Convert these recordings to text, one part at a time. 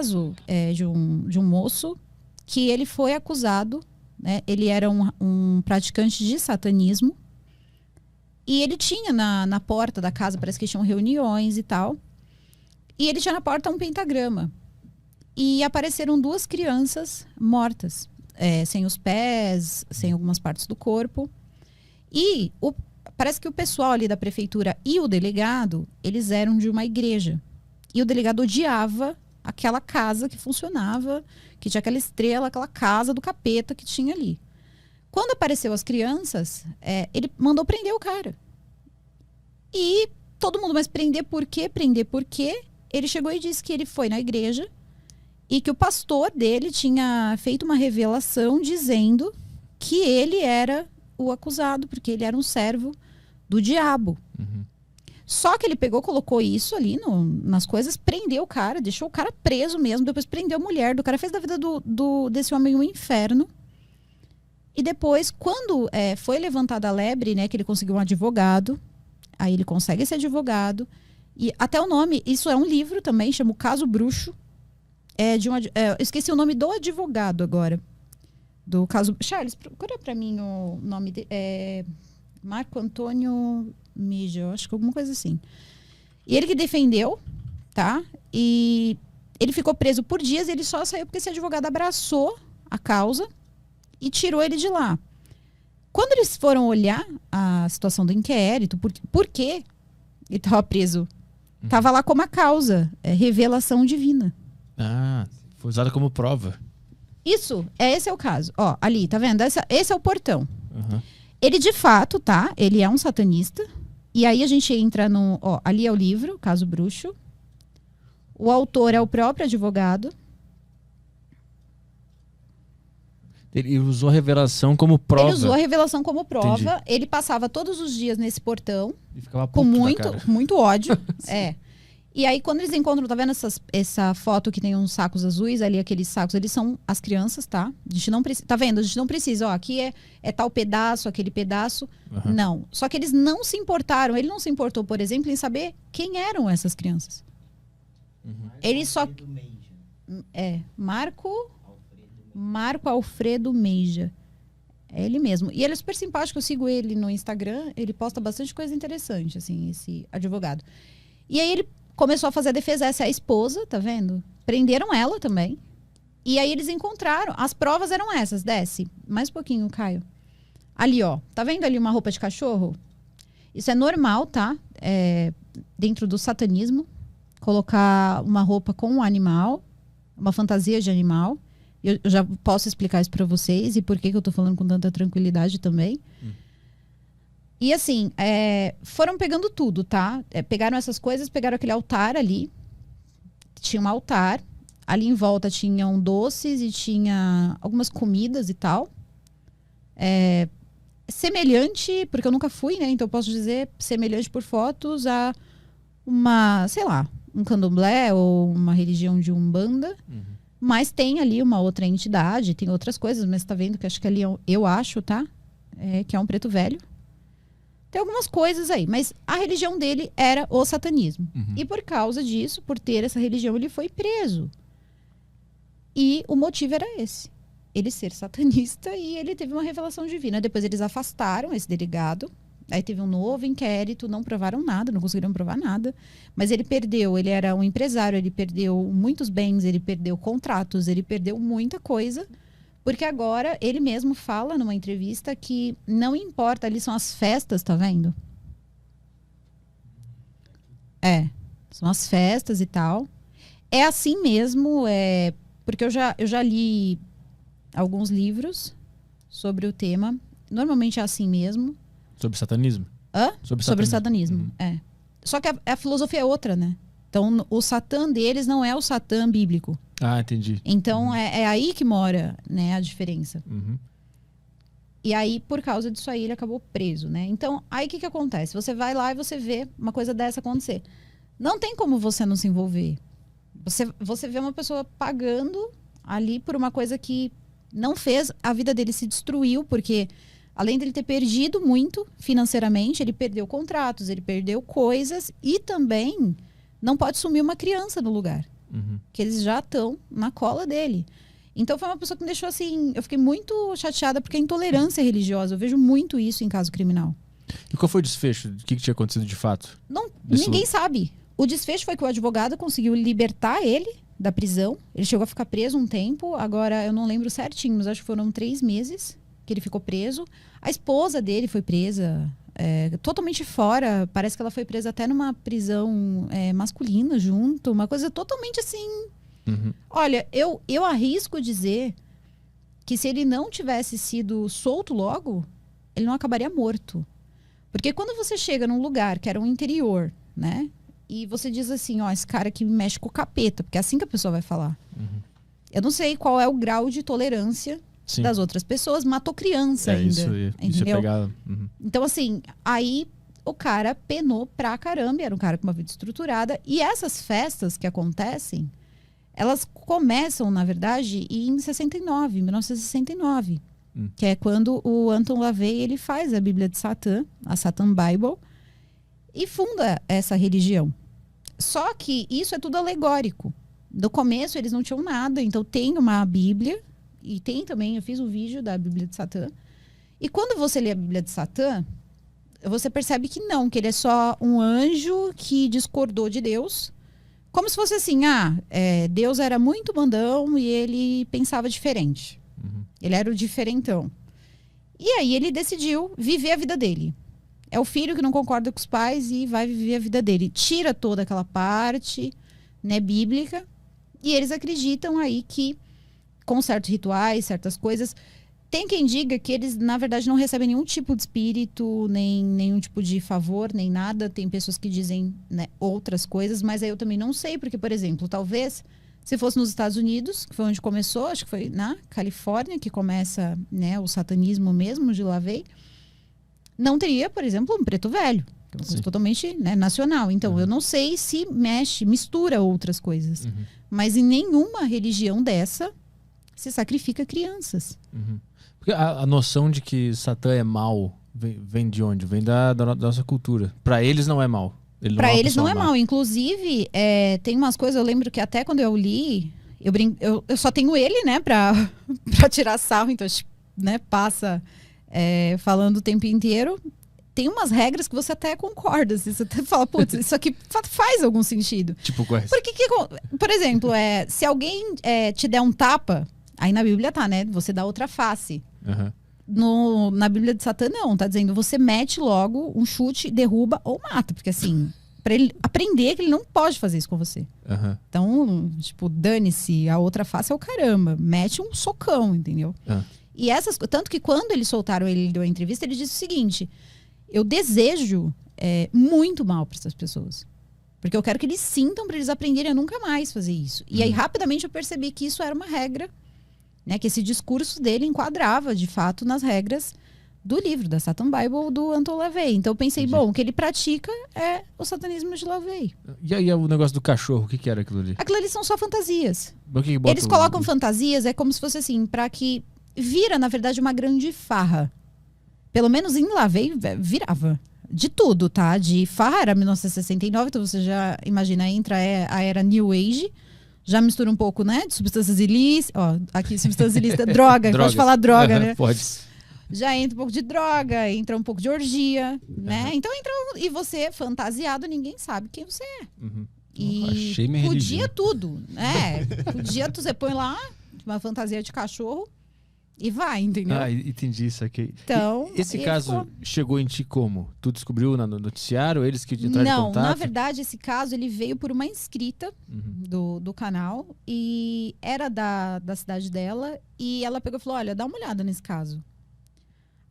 caso de um moço que ele foi acusado, né? Ele era um praticante de satanismo e ele tinha na porta da casa, parece que tinham reuniões e tal, e ele tinha na porta um pentagrama. E apareceram 2 crianças mortas, sem os pés, sem algumas partes do corpo. E parece que o pessoal ali da prefeitura e o delegado, eles eram de uma igreja. E o delegado odiava aquela casa que funcionava, que tinha aquela estrela, aquela casa do capeta que tinha ali. Quando apareceu as crianças, ele mandou prender o cara. E todo mundo, mas prender por quê? Prender por quê? Ele chegou e disse que ele foi na igreja e que o pastor dele tinha feito uma revelação dizendo que ele era o acusado, porque ele era um servo do diabo. Uhum. Só que ele pegou, colocou isso ali nas coisas, prendeu o cara, deixou o cara preso mesmo, depois prendeu a mulher do cara, fez da vida desse homem um inferno. E depois, quando foi levantada a lebre, né, que ele conseguiu um advogado, aí ele consegue esse advogado, e até o nome, isso é um livro também, chama O Caso Bruxo, eu esqueci o nome do advogado agora, do caso... Charles, procura pra mim o nome dele, Marco Antônio Mija, acho que alguma coisa assim. E ele que defendeu, tá? E ele ficou preso por dias e ele só saiu porque esse advogado abraçou a causa e tirou ele de lá. Quando eles foram olhar a situação do inquérito, por que ele estava preso? Estava lá como a causa, revelação divina. Ah, foi usada como prova. Isso, esse é o caso. Ó, ali, tá vendo? Esse é o portão. Uhum. Ele, de fato, tá? Ele é um satanista. E aí a gente entra no... Ó, ali é o livro, Caso Bruxo. O autor é o próprio advogado. Ele usou a revelação como prova. Ele usou a revelação como prova. Entendi. Ele passava todos os dias nesse portão. E ficava Com puto da cara. muito ódio. E aí, quando eles encontram, tá vendo essa foto que tem uns sacos azuis ali, aqueles sacos, eles são as crianças, tá? A gente não precisa, tá vendo? A gente não precisa, ó, aqui é tal pedaço, aquele pedaço. Uhum. Não. Só que eles não se importaram. Ele não se importou, por exemplo, em saber quem eram essas crianças. Uhum. Ele só... Marco Alfredo Meija. É ele mesmo. E ele é super simpático, eu sigo ele no Instagram, ele posta bastante coisa interessante, assim, esse advogado. E aí ele começou a fazer a defesa, essa é a esposa, tá vendo? Prenderam ela também. E aí eles encontraram, as provas eram essas, desce. Mais um pouquinho, Caio. Ali, ó, tá vendo ali uma roupa de cachorro? Isso é normal, tá? Dentro do satanismo, colocar uma roupa com um animal, uma fantasia de animal. Eu já posso explicar isso pra vocês e por que eu tô falando com tanta tranquilidade também. E assim, foram pegando tudo, tá? Pegaram essas coisas, pegaram aquele altar ali. Tinha um altar. Ali em volta tinham doces e tinha algumas comidas e tal. Semelhante, porque eu nunca fui, né? Então eu posso dizer semelhante por fotos a uma, sei lá, um candomblé ou uma religião de Umbanda. Uhum. Mas tem ali uma outra entidade, tem outras coisas, mas tá vendo que acho que ali, eu acho, tá? Que é um preto velho. Tem algumas coisas aí, mas a religião dele era o satanismo. Uhum. E por causa disso, por ter essa religião, ele foi preso. E o motivo era esse. Ele ser satanista e ele teve uma revelação divina. Depois eles afastaram esse delegado. Aí teve um novo inquérito, não provaram nada, não conseguiram provar nada. Mas ele perdeu, ele era um empresário, ele perdeu muitos bens, ele perdeu contratos, ele perdeu muita coisa. Porque agora ele mesmo fala numa entrevista que não importa, ali são as festas, tá vendo? São as festas e tal. É assim mesmo, porque eu já li alguns livros sobre o tema. Normalmente é assim mesmo. Sobre satanismo? Hã? Sobre o satanismo, Uhum. Só que a filosofia é outra, né? Então, o Satã deles não é o Satã bíblico. Ah, entendi. Então, é aí que mora, né, a diferença. Uhum. E aí, por causa disso aí, ele acabou preso, né? Então, aí o que acontece? Você vai lá e você vê uma coisa dessa acontecer. Não tem como você não se envolver. Você vê uma pessoa pagando ali por uma coisa que não fez, a vida dele se destruiu, porque além dele ter perdido muito financeiramente, ele perdeu contratos, ele perdeu coisas e também não pode sumir uma criança no lugar. que eles já estão na cola dele. Então foi uma pessoa que me deixou assim, eu fiquei muito chateada porque a intolerância religiosa, eu vejo muito isso em caso criminal. E qual foi o desfecho? O que tinha acontecido de fato? Ninguém sabe. O desfecho foi que o advogado conseguiu libertar ele da prisão. Ele chegou a ficar preso um tempo. Agora, eu não lembro certinho, mas acho que foram 3 meses que ele ficou preso. A esposa dele foi presa totalmente fora. Parece que ela foi presa até numa prisão masculina junto. Uma coisa totalmente assim... Olha, eu arrisco dizer que se ele não tivesse sido solto logo, ele não acabaria morto. Porque quando você chega num lugar que era um interior, né? E você diz assim, ó, esse cara aqui mexe com o capeta, porque é assim que a pessoa vai falar. Eu não sei qual é o grau de tolerância das outras pessoas, matou criança ainda. Isso é pegar. Então, assim, aí o cara penou pra caramba, era um cara com uma vida estruturada. E essas festas que acontecem, elas começam, na verdade, em 1969. Que é quando o Anton LaVey ele faz a Bíblia de Satã, a Satan Bible, e funda essa religião. Só que isso é tudo alegórico. No começo eles não tinham nada, então tem uma Bíblia, e tem também, eu fiz um vídeo da Bíblia de Satã. E quando você lê a Bíblia de Satã, você percebe que não, que ele é só um anjo que discordou de Deus. Como se fosse assim, Deus era muito mandão e ele pensava diferente. Ele era o diferentão. E aí ele decidiu viver a vida dele. É o filho que não concorda com os pais e vai viver a vida dele. Tira toda aquela parte, né, bíblica. E eles acreditam aí que, com certos rituais, certas coisas... Tem quem diga que eles, na verdade, não recebem nenhum tipo de espírito, nem nenhum tipo de favor, nem nada. Tem pessoas que dizem, né, outras coisas, mas aí eu também não sei. Porque, por exemplo, talvez... Se fosse nos Estados Unidos, que foi onde começou, acho que foi na Califórnia que começa, né, o satanismo mesmo de LaVey, não teria, por exemplo, um preto velho. Que é uma coisa totalmente, né, nacional. Então, eu não sei se mistura outras coisas. Mas em nenhuma religião dessa se sacrifica crianças. Porque a noção de que Satã é mal vem de onde? Vem da nossa cultura. Para eles não é mal. Para eles não é mal. Inclusive, tem umas coisas, eu lembro que até quando eu li, eu só tenho ele, né, pra tirar sarro, então, né, passa falando o tempo inteiro. Tem umas regras que você até concorda, assim, você até fala, putz, isso aqui faz algum sentido. Tipo quais? Por exemplo, se alguém te der um tapa, aí na Bíblia tá, né, você dá outra face. Na Bíblia de Satã, não. Tá dizendo, você mete logo um chute, derruba ou mata. Porque assim, pra ele aprender que ele não pode fazer isso com você. Então, tipo, dane-se, a outra face é o caramba. Mete um socão, entendeu? E tanto que quando eles soltaram ele deu a entrevista, ele disse o seguinte, eu desejo muito mal para essas pessoas. Porque eu quero que eles sintam para eles aprenderem a nunca mais fazer isso. E aí, rapidamente, eu percebi que isso era uma regra, né, que esse discurso dele enquadrava, de fato, nas regras do livro, da Satan Bible, do Anton LaVey. Então eu pensei, bom, o que ele pratica é o satanismo de LaVey. E aí o negócio do cachorro, o que era aquilo ali? Aquilo ali são só fantasias. Eles colocam fantasias, é como se fosse assim, para que vira, na verdade, uma grande farra. Pelo menos em LaVey virava. De tudo, tá? De farra era 1969, então você já imagina, entra a era New Age, já mistura um pouco, né, de substâncias ilícitas. Ó, aqui substâncias ilícitas, droga, pode falar droga, né? Pode. Já entra um pouco de droga, entra um pouco de orgia, né? Então entra e você fantasiado, ninguém sabe quem você é. E achei minha podia religião. Tudo, né? Você põe lá uma fantasia de cachorro e vai, entendeu? Entendi isso aqui. Então, esse caso chegou em ti como? Tu descobriu no noticiário? Eles que entraram em contato? Não, na verdade, esse caso ele veio por uma inscrita do canal e era da cidade dela e ela pegou e falou, olha, dá uma olhada nesse caso.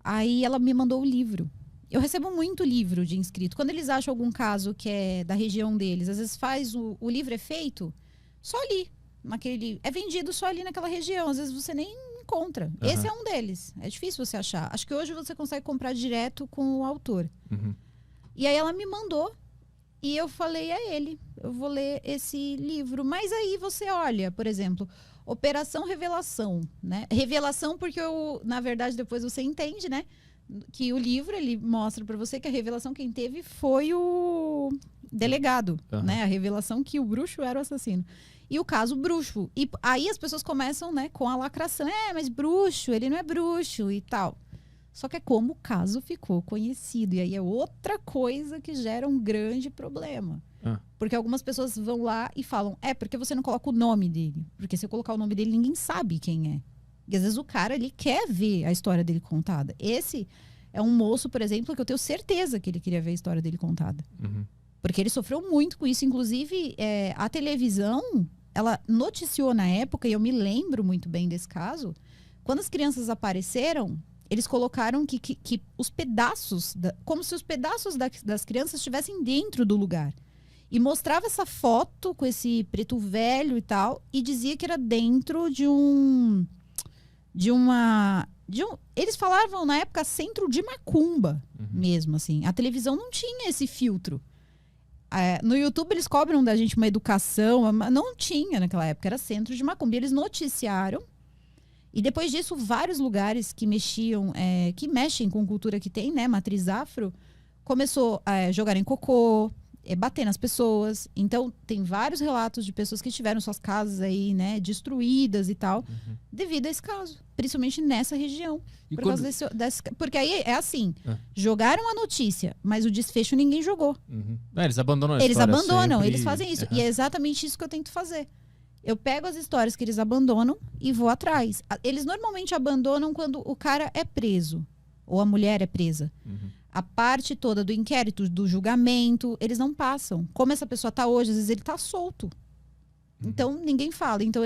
Aí ela me mandou o livro. Eu recebo muito livro de inscrito. Quando eles acham algum caso que é da região deles, às vezes o livro é feito só ali. É vendido só ali naquela região. Às vezes você nem encontra. Esse é um deles. É difícil você achar. Acho que hoje você consegue comprar direto com o autor. E aí ela me mandou e eu falei a ele, eu vou ler esse livro. Mas aí você olha, por exemplo, Operação Revelação, né? Revelação porque na verdade depois você entende, né? Que o livro ele mostra para você que a revelação quem teve foi o delegado, né? A revelação que o bruxo era o assassino. E o caso bruxo. E aí as pessoas começam, né, com a lacração. Mas bruxo, ele não é bruxo e tal. Só que é como o caso ficou conhecido. E aí é outra coisa que gera um grande problema. Porque algumas pessoas vão lá e falam, porque você não coloca o nome dele. Porque se eu colocar o nome dele, ninguém sabe quem é. E às vezes o cara, ele quer ver a história dele contada. Esse é um moço, por exemplo, que eu tenho certeza que ele queria ver a história dele contada. Porque ele sofreu muito com isso. Inclusive, a televisão, ela noticiou na época, e eu me lembro muito bem desse caso, quando as crianças apareceram, eles colocaram que os pedaços, como se os pedaços das crianças estivessem dentro do lugar. E mostrava essa foto com esse preto velho e tal, e dizia que era dentro eles falavam na época centro de macumba mesmo, assim. A televisão não tinha esse filtro. No YouTube eles cobram da gente uma educação, não tinha naquela época, era centro de macumba. E eles noticiaram, e depois disso vários lugares que mexem com cultura que tem, né, matriz afro, começou a jogar em cocô, bater nas pessoas. Então tem vários relatos de pessoas que tiveram suas casas aí, né, destruídas e tal, devido a esse caso, principalmente nessa região. Por causa porque aí é assim, jogaram a notícia, mas o desfecho ninguém jogou. Eles abandonam a história. Eles abandonam, sempre... eles fazem isso. E é exatamente isso que eu tento fazer. Eu pego as histórias que eles abandonam e vou atrás. Eles normalmente abandonam quando o cara é preso, ou a mulher é presa. A parte toda do inquérito, do julgamento, eles não passam. Como essa pessoa está hoje, às vezes ele está solto. Então, ninguém fala. Então,